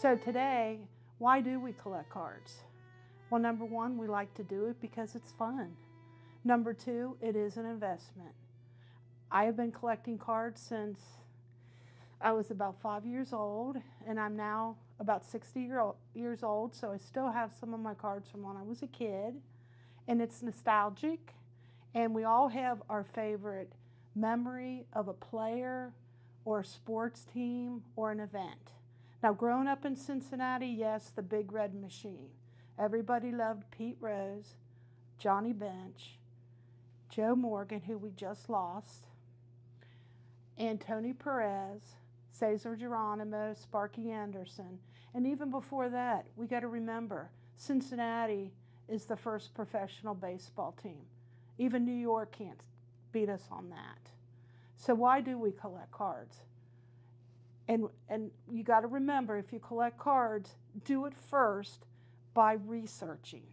So today, why do we collect cards? Well, number one, we like to do it because it's fun. Number two, it is an investment. I have been collecting cards since I was about 5 years old, and I'm now about 60 years old, so I still have some of my cards from when I was a kid, and it's nostalgic, and we all have our favorite memory of a player or a sports team or an event. Now, growing up in Cincinnati, yes, the Big Red Machine. Everybody loved Pete Rose, Johnny Bench, Joe Morgan, who we just lost, Anthony Perez, Cesar Geronimo, Sparky Anderson. And even before that, we got to remember, Cincinnati is the first professional baseball team. Even New York can't beat us on that. So why do we collect cards? And you got to remember, if you collect cards, do it first by researching.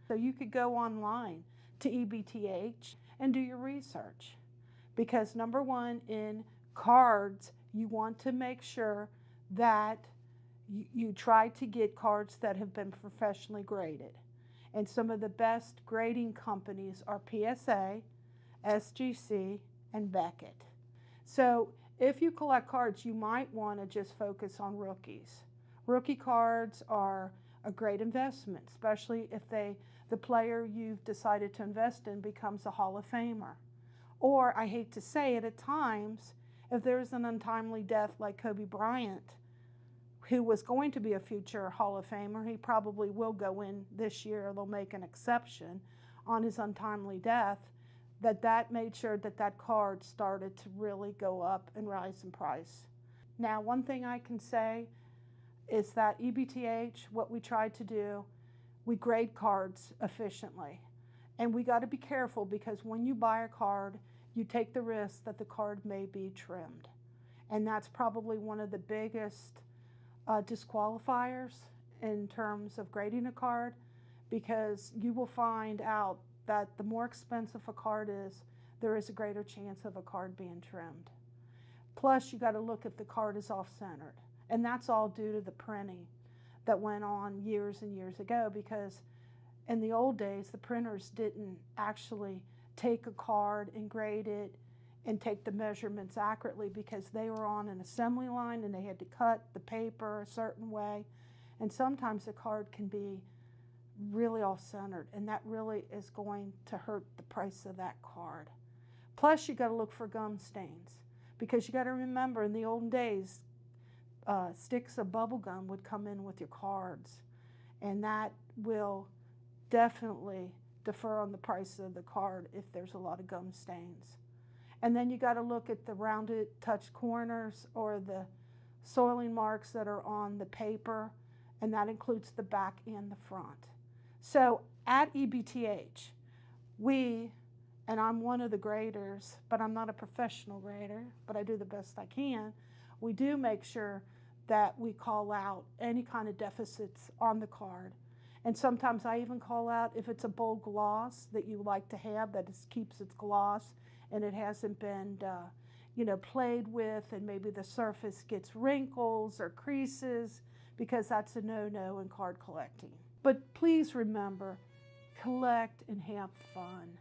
So you could go online to Ebth and do your research. Because number one, in cards, you want to make sure that you try to get cards that have been professionally graded. And some of the best grading companies are PSA, SGC, and Beckett. So if you collect cards, you might want to just focus on rookies. Rookie cards are a great investment, especially if the player you've decided to invest in becomes a Hall of Famer. Or, I hate to say it, at times, if there's an untimely death like Kobe Bryant, who was going to be a future Hall of Famer, he probably will go in this year, they'll make an exception on his untimely death, that made sure that card started to really go up and rise in price. Now, one thing I can say is that Ebth, what we try to do, we grade cards efficiently. And we got to be careful, because when you buy a card, you take the risk that the card may be trimmed. And that's probably one of the biggest disqualifiers in terms of grading a card, because you will find out that the more expensive a card is, there is a greater chance of a card being trimmed. Plus, you got to look if the card is off-centered. And that's all due to the printing that went on years and years ago, because in the old days, the printers didn't actually take a card and grade it and take the measurements accurately, because they were on an assembly line and they had to cut the paper a certain way. And sometimes the card can be really off-centered, and that really is going to hurt the price of that card. Plus, you got to look for gum stains, because you got to remember, in the olden days, sticks of bubble gum would come in with your cards, and that will definitely defer on the price of the card if there's a lot of gum stains. And then you got to look at the rounded touch corners or the soiling marks that are on the paper, and that includes the back and the front. So at Ebth, and I'm one of the graders, but I'm not a professional grader, but I do the best I can, we do make sure that we call out any kind of deficits on the card. And sometimes I even call out if it's a bold gloss that you like to have, that it keeps its gloss and it hasn't been played with, and maybe the surface gets wrinkles or creases, because that's a no-no in card collecting. But please remember, collect and have fun.